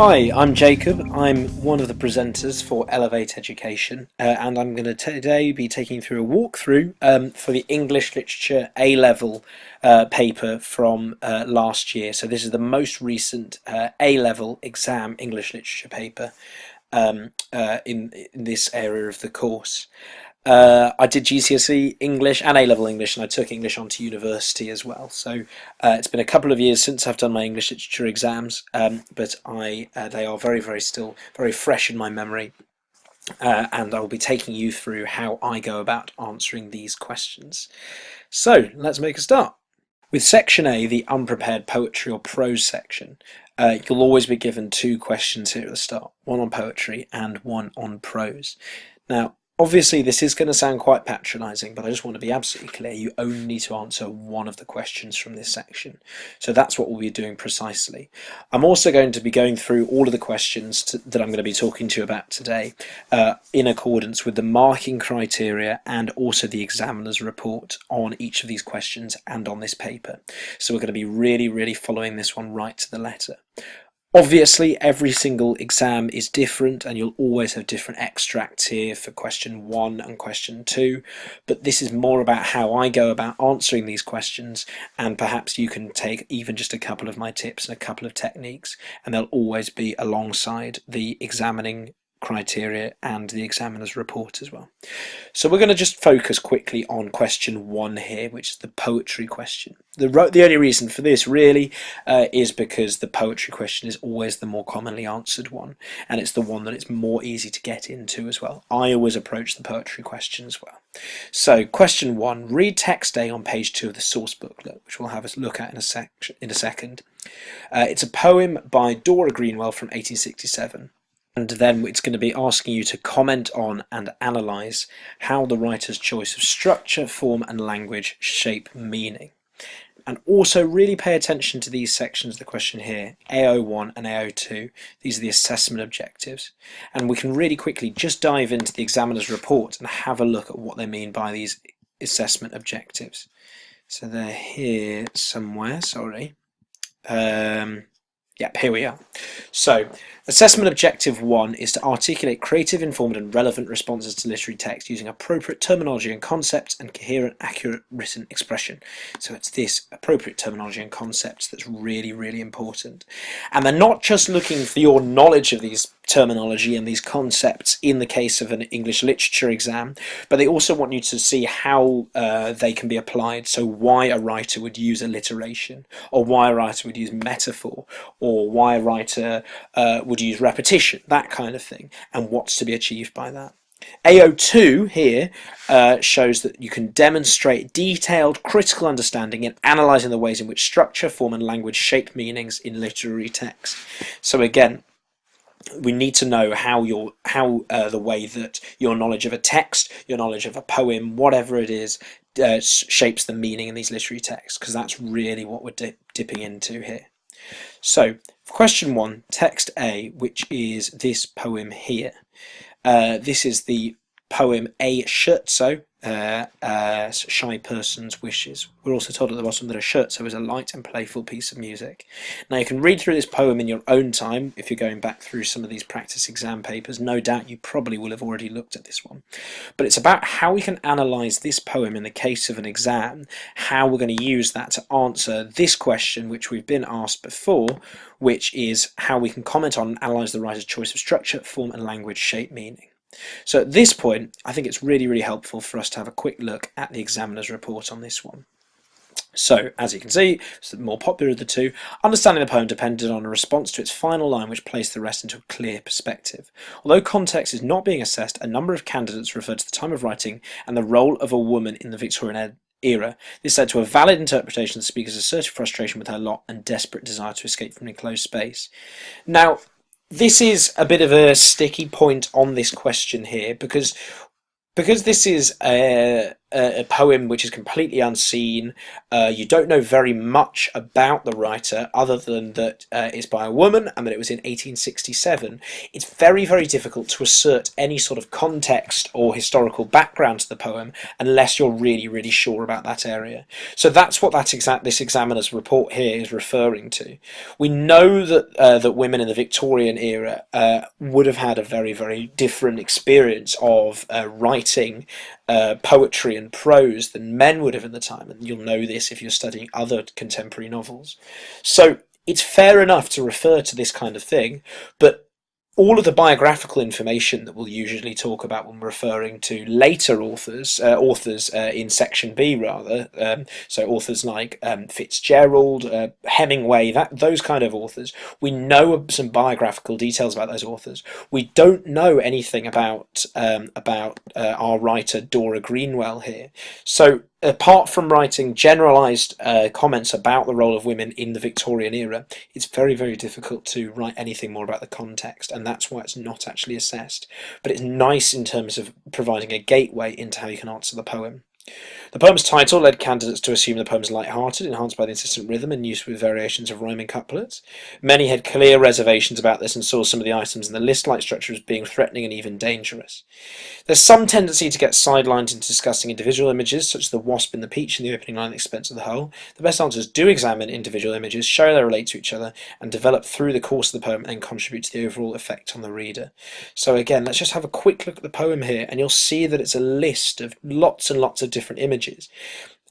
Hi, I'm Jacob. I'm one of the presenters for Elevate Education, and I'm going to today be taking you through a walkthrough for the English Literature A-level paper from last year. So this is the most recent A-level exam English Literature paper in this area of the course. I did GCSE English and A-level English, and I took English onto university as well. So it's been a couple of years since I've done my English literature exams, but they are still very fresh in my memory, and I will be taking you through how I go about answering these questions. So let's make a start. With section A, the unprepared poetry or prose section, you'll always be given two questions here at the start, one on poetry and one on prose. Now, obviously, this is going to sound quite patronising, but I just want to be absolutely clear. You only need to answer one of the questions from this section. So that's what we'll be doing precisely. I'm also going to be going through all of the questions that I'm going to be talking to you about today in accordance with the marking criteria and also the examiner's report on each of these questions and on this paper. So we're going to be really following this one right to the letter. Obviously, every single exam is different, and you'll always have different extracts here for question 1 and question 2, but this is more about how I go about answering these questions, and perhaps you can take even just a couple of my tips and a couple of techniques, and they'll always be alongside the examining criteria and the examiner's report as well. So we're going to just focus quickly on question 1 here, which is the poetry question. The only reason for this really is because the poetry question is always the more commonly answered one, and it's the one that it's more easy to get into as well. I always approach the poetry question as well. So question 1, read text A on page 2 of the source booklet, which we'll have a look at in a second. It's a poem by Dora Greenwell from 1867. And then it's going to be asking you to comment on and analyse how the writer's choice of structure, form and language shape meaning. And also really pay attention to these sections of the question here, AO1 and AO2. These are the assessment objectives. And we can really quickly just dive into the examiner's report and have a look at what they mean by these assessment objectives. So they're here somewhere, sorry. Yep, here we are. So, assessment objective 1 is to articulate creative, informed and relevant responses to literary text using appropriate terminology and concepts and coherent, accurate written expression. So it's this appropriate terminology and concepts that's really important. And they're not just looking for your knowledge of these terminology and these concepts in the case of an English literature exam, but they also want you to see how they can be applied. So why a writer would use alliteration, or why a writer would use metaphor, or why a writer would use repetition, that kind of thing, and what's to be achieved by that. AO2 here shows that you can demonstrate detailed critical understanding in analysing the ways in which structure, form and language shape meanings in literary text. So again, we need to know how the way that your knowledge of a text, your knowledge of a poem, whatever it is, shapes the meaning in these literary texts, because that's really what we're dipping into here. So, for question 1, text A, which is this poem here. This is the poem A Scherzo, Shy Person's Wishes. We're also told at the bottom that a scherzo is a light and playful piece of music. Now you can read through this poem in your own time if you're going back through some of these practice exam papers. No doubt you probably will have already looked at this one. But it's about how we can analyse this poem in the case of an exam, how we're going to use that to answer this question which we've been asked before, which is how we can comment on and analyse the writer's choice of structure, form and language shape meaning. So at this point, I think it's really helpful for us to have a quick look at the examiner's report on this one. So, as you can see, it's the more popular of the two. Understanding the poem depended on a response to its final line which placed the rest into a clear perspective. Although context is not being assessed, a number of candidates referred to the time of writing and the role of a woman in the Victorian era. This led to a valid interpretation of the speaker's assertive frustration with her lot and desperate desire to escape from an enclosed space. Now, this is a bit of a sticky point on this question here because this is a poem which is completely unseen. You don't know very much about the writer other than that it's by a woman and that it was in 1867. It's very, very difficult to assert any sort of context or historical background to the poem unless you're really, really sure about that area. So that's what this examiner's report here is referring to. We know that women in the Victorian era would have had a very, very different experience of writing poetry and prose than men would have in the time, and you'll know this if you're studying other contemporary novels. So it's fair enough to refer to this kind of thing, but all of the biographical information that we'll usually talk about when we're referring to later authors in section B rather, so authors like Fitzgerald, Hemingway, those kind of authors, we know some biographical details about those authors. We don't know anything about our writer Dora Greenwell here. So apart from writing generalised comments about the role of women in the Victorian era, it's very, very difficult to write anything more about the context, and that's why it's not actually assessed. But it's nice in terms of providing a gateway into how you can answer the poem. The poem's title led candidates to assume the poem is light-hearted, enhanced by the insistent rhythm and use with variations of rhyming couplets. Many had clear reservations about this and saw some of the items in the list-like structure as being threatening and even dangerous. There's some tendency to get sidelined into discussing individual images, such as the wasp in the peach in the opening line at the expense of the whole. The best answers do examine individual images, show they relate to each other, and develop through the course of the poem and contribute to the overall effect on the reader. So again, let's just have a quick look at the poem here, and you'll see that it's a list of lots and lots of different images.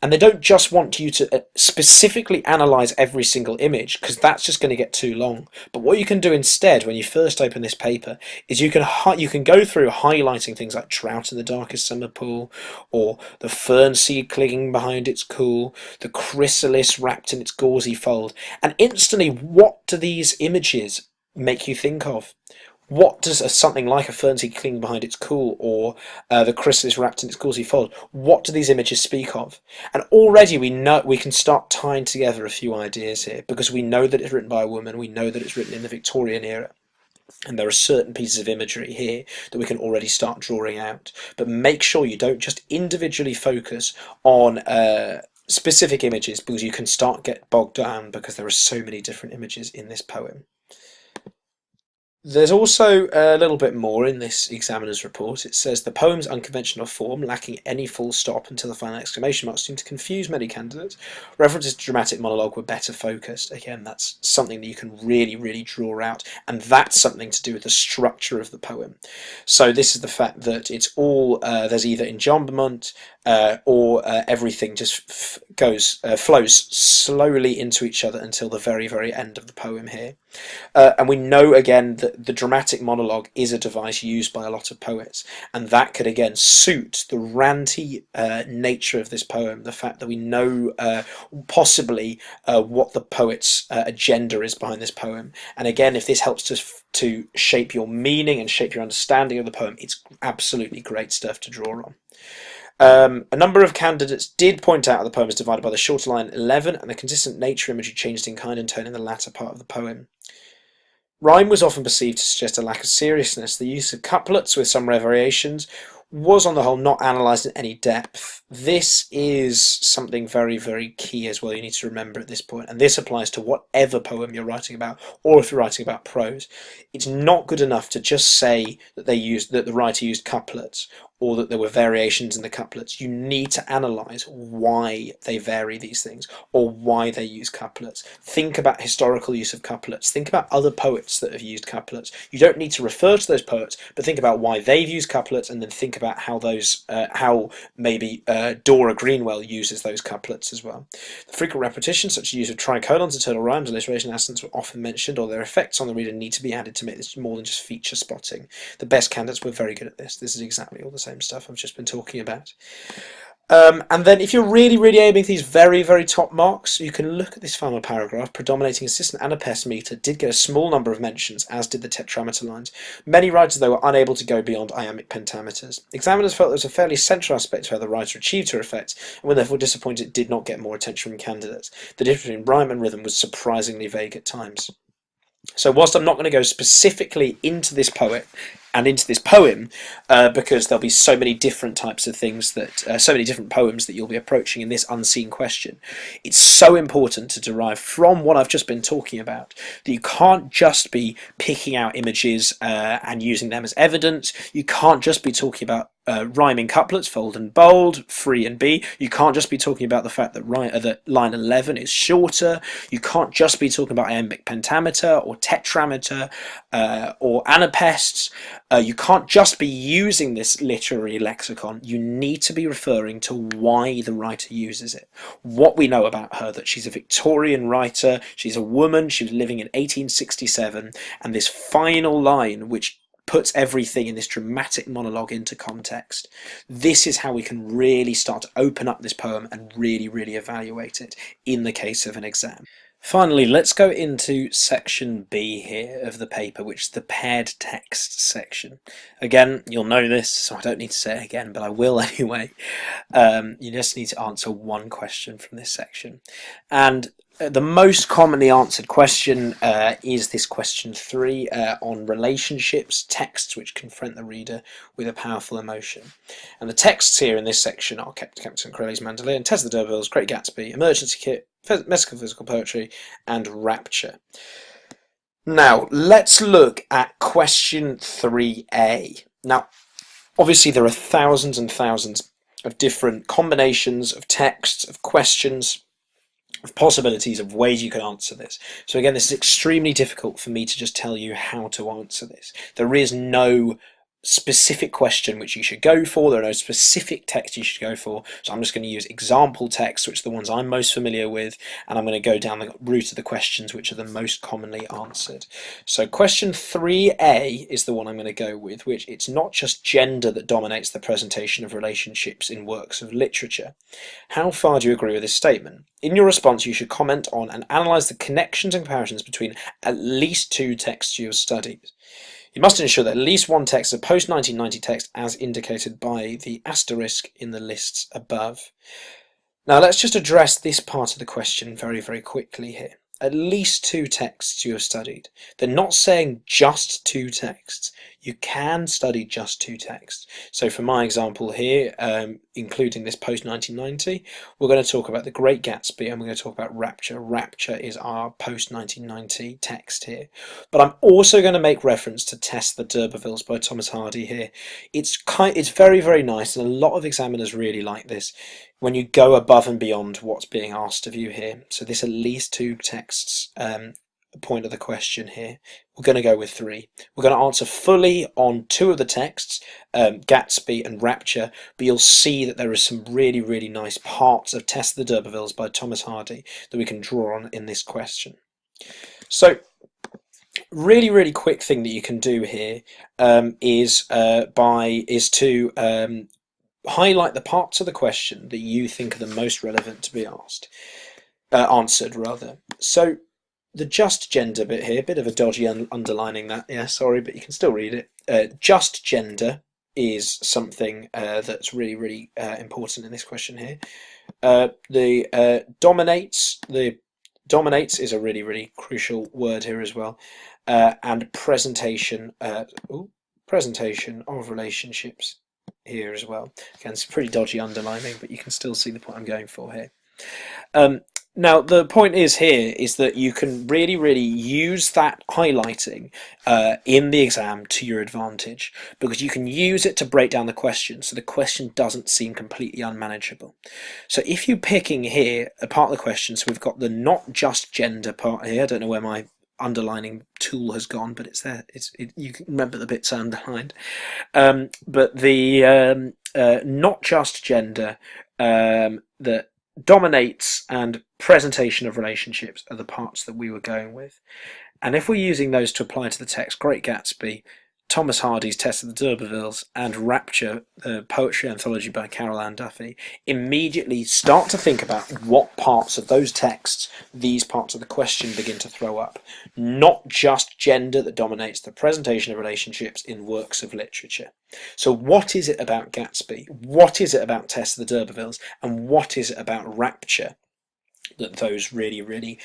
And they don't just want you to specifically analyse every single image, because that's just going to get too long. But what you can do instead when you first open this paper is you can go through highlighting things like trout in the darkest summer pool, or the fern seed clinging behind its cool, the chrysalis wrapped in its gauzy fold, and instantly, what do these images make you think of? What does something like a fern seed clinging behind its cool, or the chrysalis wrapped in its gauzy fold, what do these images speak of? And already we can start tying together a few ideas here, because we know that it's written by a woman, we know that it's written in the Victorian era, and there are certain pieces of imagery here that we can already start drawing out. But make sure you don't just individually focus on specific images, because you can start get bogged down because there are so many different images in this poem. There's also a little bit more in this examiner's report. It says the poem's unconventional form, lacking any full stop until the final exclamation mark, seemed to confuse many candidates. References to dramatic monologue were better focused. Again, that's something that you can really, really draw out, and that's something to do with the structure of the poem. So this is the fact that it's all, there's either enjambment or everything just flows slowly into each other until the very, very end of the poem here. And we know again that the dramatic monologue is a device used by a lot of poets, and that could again suit the ranty nature of this poem, the fact that we know possibly what the poet's agenda is behind this poem. And again, if this helps to shape your meaning and shape your understanding of the poem, it's absolutely great stuff to draw on. A number of candidates did point out the poem is divided by the shorter line 11 and the consistent nature imagery changed in kind and tone in the latter part of the poem. Rhyme was often perceived to suggest a lack of seriousness. The use of couplets with some variations was on the whole not analysed in any depth. This is something very, very key as well you need to remember at this point, and this applies to whatever poem you're writing about, or if you're writing about prose. It's not good enough to just say that the writer used couplets, or that there were variations in the couplets. You need to analyse why they vary these things, or why they use couplets. Think about historical use of couplets. Think about other poets that have used couplets. You don't need to refer to those poets, but think about why they've used couplets, and then think about how maybe Dora Greenwell uses those couplets as well. The frequent repetition, such as use of tricolons, eternal rhymes, alliteration, accents were often mentioned, or their effects on the reader need to be added to make this more than just feature spotting. The best candidates were very good at this. This is exactly all the same stuff I've just been talking about. And then if you're really, really aiming these very, very top marks, you can look at this final paragraph. Predominating assistant anapest meter did get a small number of mentions, as did the tetrameter lines. Many writers, though, were unable to go beyond iambic pentameters. Examiners felt there was a fairly central aspect to how the writer achieved her effect, and were therefore disappointed it did not get more attention from candidates. The difference between rhyme and rhythm was surprisingly vague at times. So whilst I'm not going to go specifically into this poet and into this poem, because there'll be so many different types of things that, so many different poems that you'll be approaching in this unseen question. It's so important to derive from what I've just been talking about that you can't just be picking out images and using them as evidence. You can't just be talking about rhyming couplets, fold and bold, free and be. You can't just be talking about the fact that that line 11 is shorter. You can't just be talking about iambic pentameter or tetrameter or anapests. You can't just be using this literary lexicon. You need to be referring to why the writer uses it. What we know about her, that she's a Victorian writer, she's a woman, she was living in 1867, and this final line, which puts everything in this dramatic monologue into context. This is how we can really start to open up this poem and really evaluate it in the case of an exam. Finally, let's go into section B here of the paper, which is the paired text section. Again, you'll know this, so I don't need to say it again, but I will anyway. You just need to answer one question from this section. And the most commonly answered question is this question 3 on relationships, texts which confront the reader with a powerful emotion. And the texts here in this section are Captain Corelli's Mandolin, Tess of the D'Urbervilles, Great Gatsby, Emergency Kit, Metaphysical Poetry, and Rapture. Now, let's look at question 3A. Now, obviously there are thousands and thousands of different combinations of texts, of questions, of possibilities of ways you can answer this. So again, this is extremely difficult for me to just tell you how to answer this. There is no specific question which you should go for. There are no specific text you should go for. So I'm just going to use example texts, which are the ones I'm most familiar with, and I'm going to go down the route of the questions which are the most commonly answered. So question 3A is the one I'm going to go with, which it's not just gender that dominates the presentation of relationships in works of literature. How far do you agree with this statement? In your response, you should comment on and analyse the connections and comparisons between at least 2 texts you have studied. You must ensure that at least one text is a post-1990 text as indicated by the asterisk in the lists above. Now let's just address this part of the question very quickly here. At least 2 texts you have studied. They're not saying just 2 texts. You can study just 2 texts. So for my example here, including this post-1990, we're going to talk about The Great Gatsby and we're going to talk about Rapture. Rapture is our post-1990 text here. But I'm also going to make reference to Tess the D'Urbervilles by Thomas Hardy here. It's very nice, and a lot of examiners really like this when you go above and beyond what's being asked of you here. So this at least 2 texts point of the question here. We're going to go with 3. We're going to answer fully on 2 of the texts, Gatsby and Rapture, but you'll see that there are some really nice parts of Tess the D'Urbervilles by Thomas Hardy that we can draw on in this question. So really quick thing that you can do here is to highlight the parts of the question that you think are the most relevant to be answered rather. So the just gender bit here, bit of a dodgy underlining that, yeah, sorry, but you can still read it. Just gender is something that's really important in this question here. The dominates is a really crucial word here as well, and presentation of relationships here as well. Again, it's pretty dodgy underlining, but you can still see the point I'm going for here. Now the point is here is that you can really use that highlighting in the exam to your advantage, because you can use it to break down the question so the question doesn't seem completely unmanageable. So if you're picking here a part of the question, so we've got the not just gender part here. I don't know where my underlining tool has gone, but it's there. You can remember the bits I underlined. But the not just gender, that dominates and presentation of relationships are the parts that we were going with. And if we're using those to apply to the text Great Gatsby, Thomas Hardy's Tess of the D'Urbervilles, and Rapture, the poetry anthology by Carol Ann Duffy, immediately start to think about what parts of those texts these parts of the question begin to throw up. Not just gender that dominates the presentation of relationships in works of literature. So what is it about Gatsby? What is it about Tess of the D'Urbervilles? And what is it about Rapture that those really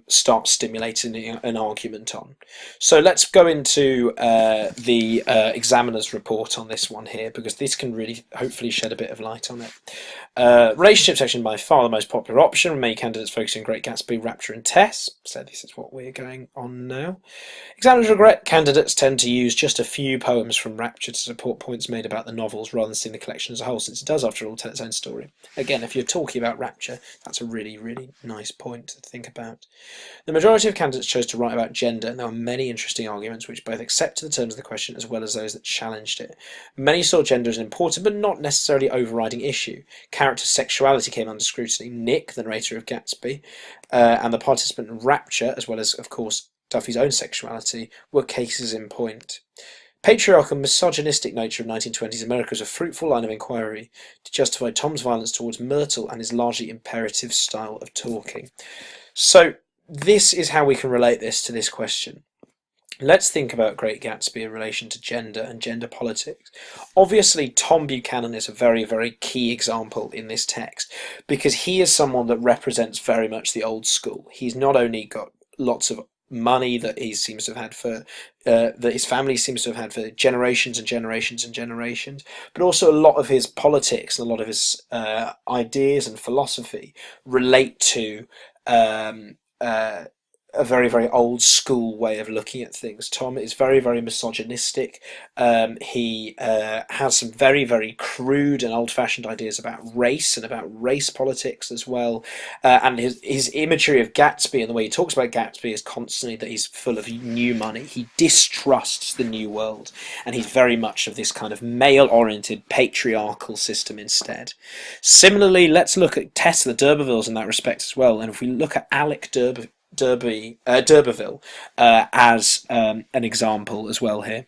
start stimulating an argument on. So let's go into the examiner's report on this one here, because this can really hopefully shed a bit of light on it. Relationship section, by far the most popular option. Many candidates focusing on Great Gatsby, Rapture and Tess. So this is what we're going on now. Examiners regret candidates tend to use just a few poems from Rapture to support points made about the novels rather than seeing the collection as a whole, since it does, after all, tell its own story. Again, if you're talking about Rapture, that's a really nice point to think about. The majority of candidates chose to write about gender, and there were many interesting arguments which both accepted the terms of the question as well as those that challenged it. Many saw gender as an important but not necessarily overriding issue. Character sexuality came under scrutiny. Nick, the narrator of Gatsby, and the participant in Rapture, as well as, of course, Duffy's own sexuality, were cases in point. Patriarchal and misogynistic nature of 1920s America was a fruitful line of inquiry to justify Tom's violence towards Myrtle and his largely imperative style of talking. So this is how we can relate this to this question. Let's think about Great Gatsby in relation to gender and gender politics. Obviously, Tom Buchanan is a very key example in this text, because he is someone that represents very much the old school. He's not only got lots of money that he seems to have had for that his family seems to have had for generations and generations, but also a lot of his politics and a lot of his ideas and philosophy relate to a very old school way of looking at things. Tom is very misogynistic. He has some very crude and old-fashioned ideas about race and about race politics as well. And his imagery of Gatsby and the way he talks about Gatsby is constantly that he's full of new money. He distrusts the new world, and he's very much of this kind of male-oriented patriarchal system instead. Similarly, let's look at Tess the D'Urbervilles in that respect as well. And if we look at Alec D'Urberville as an example as well here.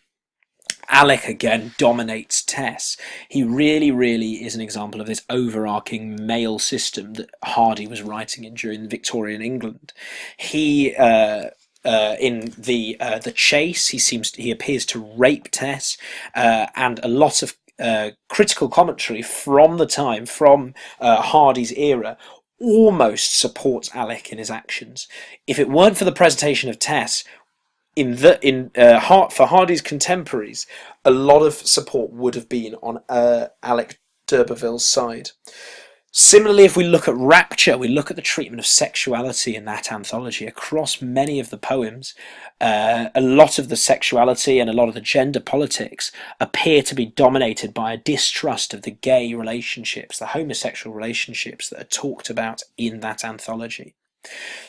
Alec again dominates Tess. He really is an example of this overarching male system that Hardy was writing in during Victorian England. He in the Chase, he appears to rape Tess, and a lot of critical commentary from the time, from Hardy's era, almost supports Alec in his actions. If it weren't for the presentation of Tess for Hardy's contemporaries, a lot of support would have been on Alec D'Urberville's side. Similarly, if we look at Rapture, we look at the treatment of sexuality in that anthology across many of the poems. A lot of the sexuality and a lot of the gender politics appear to be dominated by a distrust of the gay relationships, the homosexual relationships that are talked about in that anthology.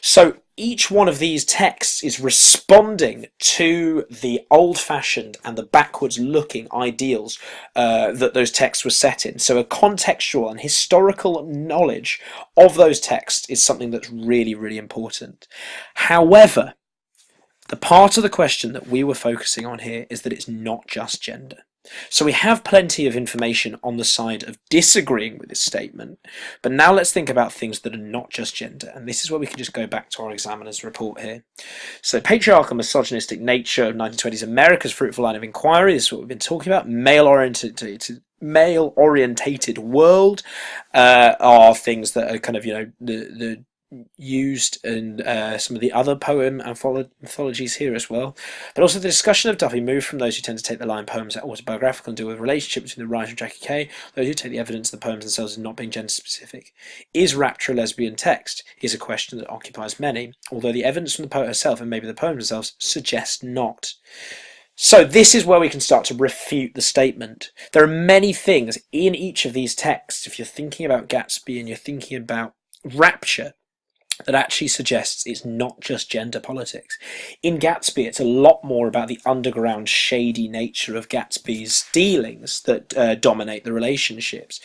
So each one of these texts is responding to the old-fashioned and the backwards-looking ideals that those texts were set in. So a contextual and historical knowledge of those texts is something that's really important. However, the part of the question that we were focusing on here is that it's not just gender. So we have plenty of information on the side of disagreeing with this statement, but now let's think about things that are not just gender, and this is where we can just go back to our examiner's report here. So patriarchal misogynistic nature of 1920s America's fruitful line of inquiry, this is what we've been talking about. Male-orientated world are things that are kind of, the used in some of the other poem anthologies here as well. But also the discussion of Duffy moved from those who tend to take the line poems as autobiographical and deal with the relationship between the writer and Jackie Kay, those who take the evidence of the poems themselves as not being gender specific. Is Rapture a lesbian text? Is a question that occupies many, although the evidence from the poet herself and maybe the poems themselves suggest not. So this is where we can start to refute the statement. There are many things in each of these texts, if you're thinking about Gatsby and you're thinking about Rapture, that actually suggests it's not just gender politics. In Gatsby, it's a lot more about the underground, shady nature of Gatsby's dealings that dominate the relationships.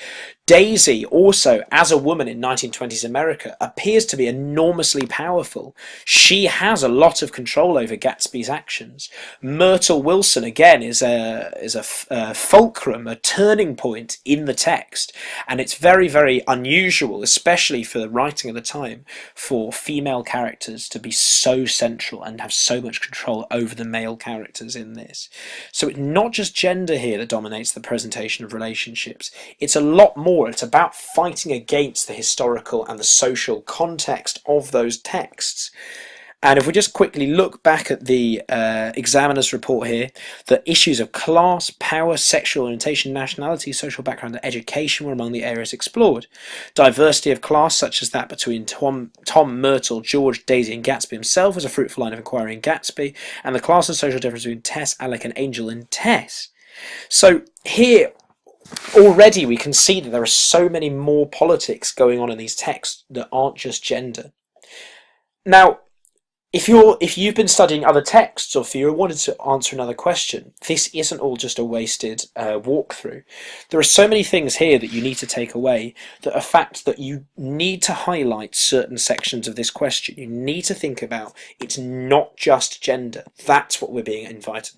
Daisy, also, as a woman in 1920s America, appears to be enormously powerful. She has a lot of control over Gatsby's actions. Myrtle Wilson, again, is a fulcrum, a turning point in the text, and it's very unusual, especially for the writing of the time, for female characters to be so central and have so much control over the male characters in this. So it's not just gender here that dominates the presentation of relationships. It's a lot more more. It's about fighting against the historical and the social context of those texts. And if we just quickly look back at the examiner's report here, the issues of class, power, sexual orientation, nationality, social background, and education were among the areas explored. Diversity of class, such as that between Tom, Myrtle, George, Daisy, and Gatsby himself, was a fruitful line of inquiry in Gatsby, and the class and social difference between Tess, Alec, and Angel in Tess. So here, already we can see that there are so many more politics going on in these texts that aren't just gender. Now, if you've been studying other texts, or if you wanted to answer another question, this isn't all just a wasted walkthrough. There are so many things here that you need to take away, that a fact that you need to highlight certain sections of this question. You need to think about it's not just gender. That's what we're being invited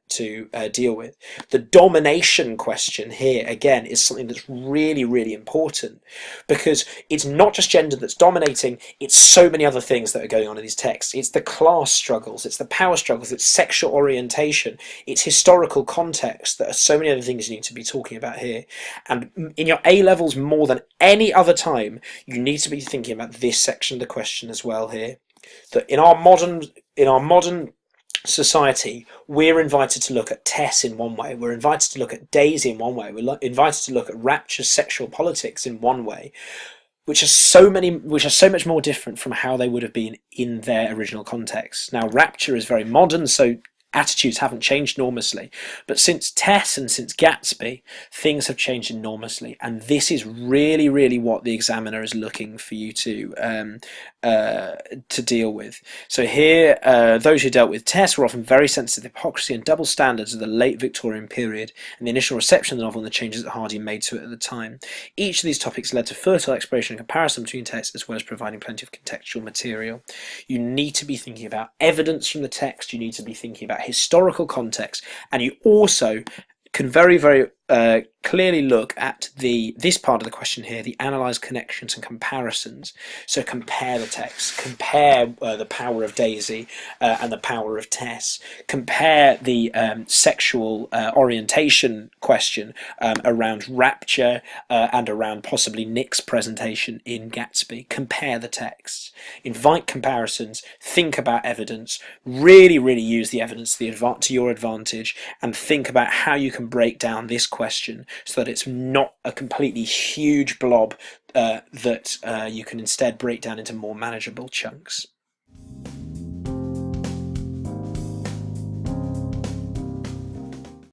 to deal with. The domination question here, again, is something that's really, really important, because it's not just gender that's dominating, it's so many other things that are going on in these texts. It's the class struggles, it's the power struggles, it's sexual orientation, it's historical context. There are so many other things you need to be talking about here. And in your A levels, more than any other time, you need to be thinking about this section of the question as well here. That in our modern society, we're invited to look at Tess in one way, we're invited to look at Daisy in one way, we're invited to look at Rapture's sexual politics in one way, which are so much more different from how they would have been in their original context. Now, Rapture is very modern, so attitudes haven't changed enormously, but since Tess and since Gatsby, things have changed enormously, and this is really, really what the examiner is looking for you to deal with. So here, those who dealt with Tess were often very sensitive to the hypocrisy and double standards of the late Victorian period and the initial reception of the novel and the changes that Hardy made to it at the time. Each of these topics led to fertile exploration and comparison between texts, as well as providing plenty of contextual material. You need to be thinking about evidence from the text, you need to be thinking about historical context, and you also can very, very clearly look at this part of the question here, the analyze connections and comparisons. So compare the text, compare the power of Daisy and the power of Tess, compare the sexual orientation question around Rapture and around possibly Nick's presentation in Gatsby. Compare the texts, invite comparisons, think about evidence, really, really use the evidence to your advantage, and think about how you can break down this question so that it's not a completely huge blob that you can instead break down into more manageable chunks.